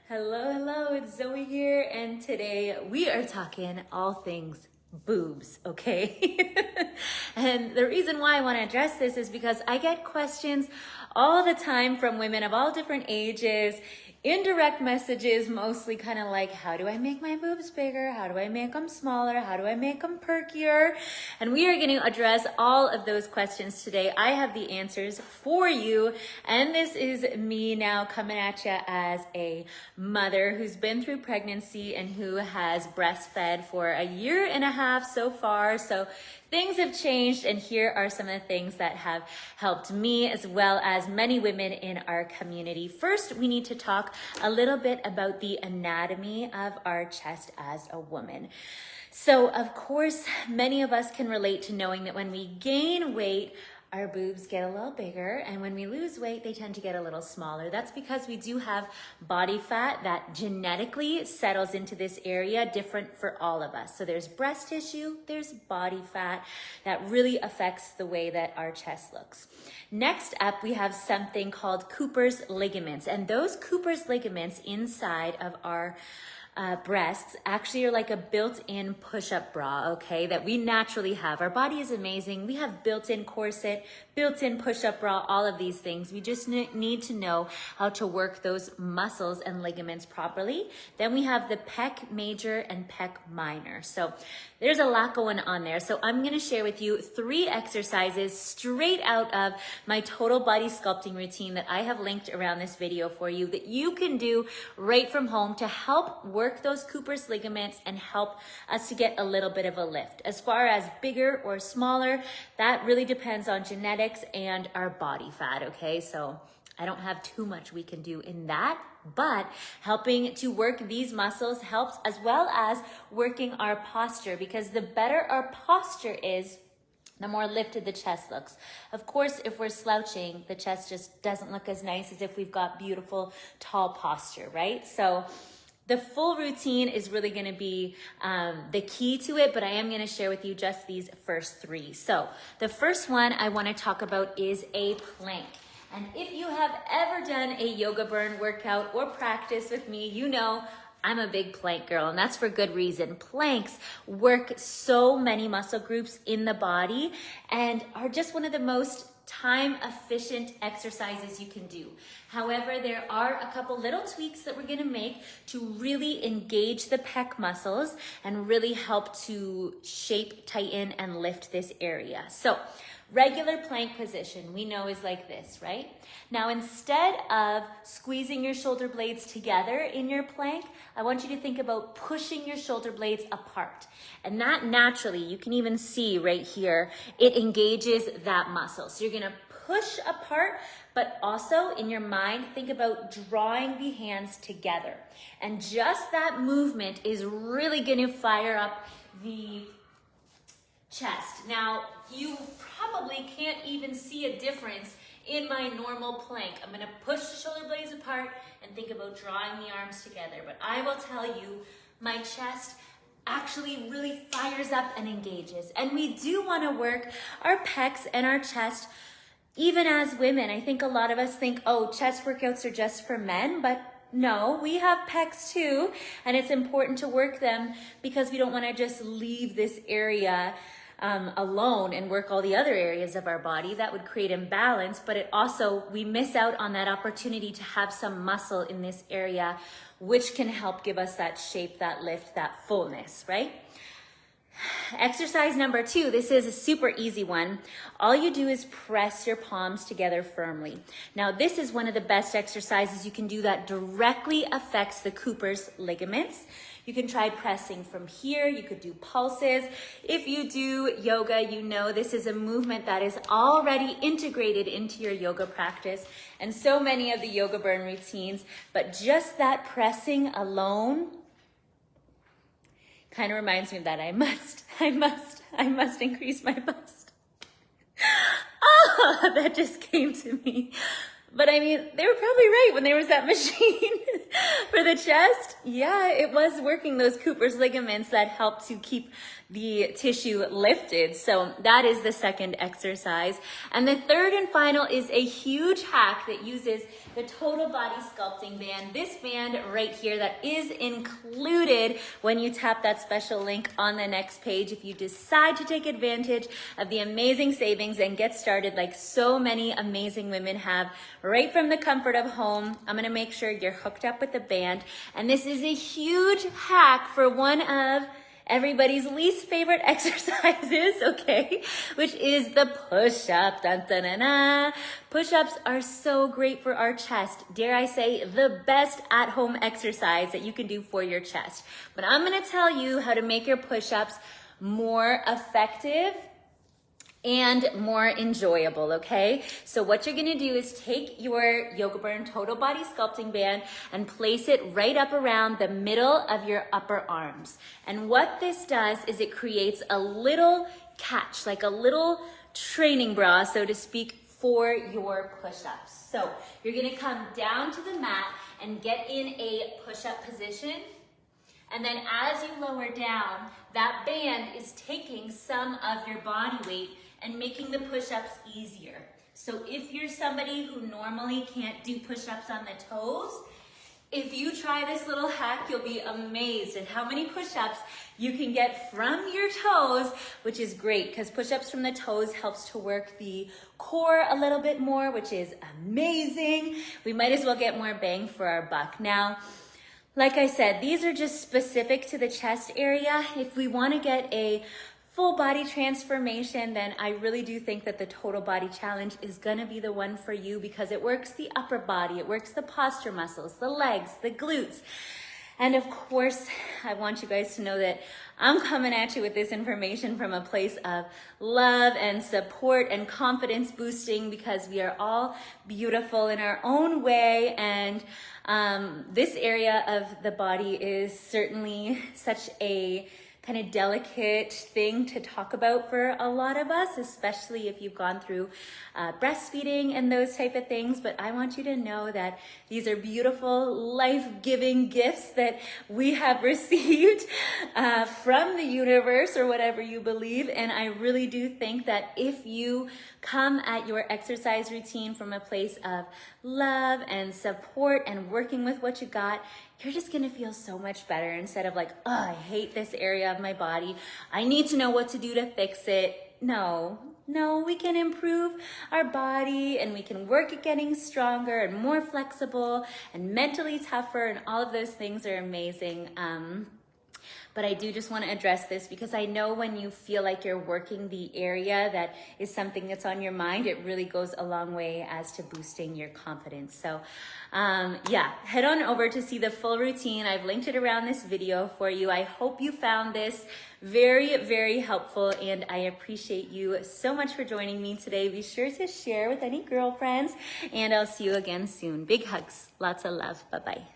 Hello, it's Zoe here, and today we are talking all things boobs, okay? And the reason why I want to address this is because I get questions all the time from women of all different ages, indirect messages, mostly kind of like, how do I make my boobs bigger? How do I make them smaller? How do I make them perkier? And we are going to address all of those questions today. I have the answers for you. And this is me now coming at you as a mother who's been through pregnancy and who has breastfed for a year and a half so far. So things have changed, and here are some of the things that have helped me as well as many women in our community. First, we need to talk a little bit about the anatomy of our chest as a woman. So, of course, many of us can relate to knowing that when we gain weight, our boobs get a little bigger, and when we lose weight, they tend to get a little smaller. That's because we do have body fat that genetically settles into this area, different for all of us. So there's breast tissue, there's body fat that really affects the way that our chest looks. Next up, we have something called Cooper's ligaments, and those Cooper's ligaments inside of our breasts actually are like a built-in push-up bra, okay, that we naturally have. Our body is amazing. We have built-in corset, built-in push-up bra, all of these things. We just need to know how to work those muscles and ligaments properly. Then we have the pec major and pec minor. So there's a lot going on there. So I'm going to share with you 3 exercises straight out of my total body sculpting routine that I have linked around this video for you that you can do right from home to help work those Cooper's ligaments and help us to get a little bit of a lift. As far as bigger or smaller, that really depends on genetics and our body fat, okay? So I don't have too much we can do in that, but helping to work these muscles helps, as well as working our posture, because the better our posture is, the more lifted the chest looks. Of course, if we're slouching, the chest just doesn't look as nice as if we've got beautiful, tall posture, right? So the full routine is really going to be the key to it, but I am going to share with you just these first 3. So the first one I want to talk about is a plank. And if you have ever done a yoga burn workout or practice with me, you know I'm a big plank girl, and that's for good reason. Planks work so many muscle groups in the body and are just one of the most time-efficient exercises you can do. However, there are a couple little tweaks that we're going to make to really engage the pec muscles and really help to shape, tighten, and lift this area. So, regular plank position we know is like this, right? Now, instead of squeezing your shoulder blades together in your plank, I want you to think about pushing your shoulder blades apart. And that naturally, you can even see right here, it engages that muscle. So you're gonna push apart, but also in your mind, think about drawing the hands together. And just that movement is really gonna fire up the chest. Now, you probably can't even see a difference in my normal plank. I'm gonna push the shoulder blades apart and think about drawing the arms together. But I will tell you, my chest actually really fires up and engages. And we do wanna work our pecs and our chest even as women. I think a lot of us think, oh, chest workouts are just for men, but no, we have pecs too, and it's important to work them because we don't wanna just leave this area alone and work all the other areas of our body. That would create imbalance, but it also, we miss out on that opportunity to have some muscle in this area, which can help give us that shape, that lift, that fullness, right? Exercise number 2, this is a super easy one. All you do is press your palms together firmly. Now, this is one of the best exercises you can do that directly affects the Cooper's ligaments. You can try pressing from here. You could do pulses. If you do yoga, you know this is a movement that is already integrated into your yoga practice and so many of the yoga burn routines, but just that pressing alone kind of reminds me of that. I must increase my bust. Oh, that just came to me. But I mean, they were probably right when there was that machine for the chest. Yeah, it was working those Cooper's ligaments that help to keep the tissue lifted. So that is the second exercise. And the third and final is a huge hack that uses the Total Body Sculpting Band. This band right here that is included when you tap that special link on the next page. If you decide to take advantage of the amazing savings and get started like so many amazing women have right from the comfort of home, I'm gonna make sure you're hooked up with the band. And this is a huge hack for one of everybody's least favorite exercises, okay, which is the push-up. Dun, dun, dun, dun. Push-ups are so great for our chest. Dare I say, the best at-home exercise that you can do for your chest. But I'm gonna tell you how to make your push-ups more effective and more enjoyable, okay? So what you're gonna do is take your Yoga Burn Total Body Sculpting Band and place it right up around the middle of your upper arms. And what this does is it creates a little catch, like a little training bra, so to speak, for your push-ups. So you're gonna come down to the mat and get in a push-up position. And then as you lower down, that band is taking some of your body weight and making the push-ups easier. So if you're somebody who normally can't do push-ups on the toes, if you try this little hack, you'll be amazed at how many push-ups you can get from your toes, which is great because push-ups from the toes helps to work the core a little bit more, which is amazing. We might as well get more bang for our buck. Now, like I said, these are just specific to the chest area. If we want to get a full body transformation, then I really do think that the Total Body Challenge is gonna be the one for you because it works the upper body, it works the posture muscles, the legs, the glutes. And of course, I want you guys to know that I'm coming at you with this information from a place of love and support and confidence boosting because we are all beautiful in our own way. And this area of the body is certainly such a kind of delicate thing to talk about for a lot of us, especially if you've gone through breastfeeding and those type of things. But I want you to know that these are beautiful, life-giving gifts that we have received from the universe or whatever you believe. And I really do think that if you come at your exercise routine from a place of love and support and working with what you got, you're just gonna feel so much better instead of like, oh, I hate this area of my body. I need to know what to do to fix it. No, we can improve our body and we can work at getting stronger and more flexible and mentally tougher, and all of those things are amazing. But I do just want to address this because I know when you feel like you're working the area that is something that's on your mind, it really goes a long way as to boosting your confidence. So yeah, head on over to see the full routine. I've linked it around this video for you. I hope you found this very, very helpful, and I appreciate you so much for joining me today. Be sure to share with any girlfriends, and I'll see you again soon. Big hugs, lots of love. Bye-bye.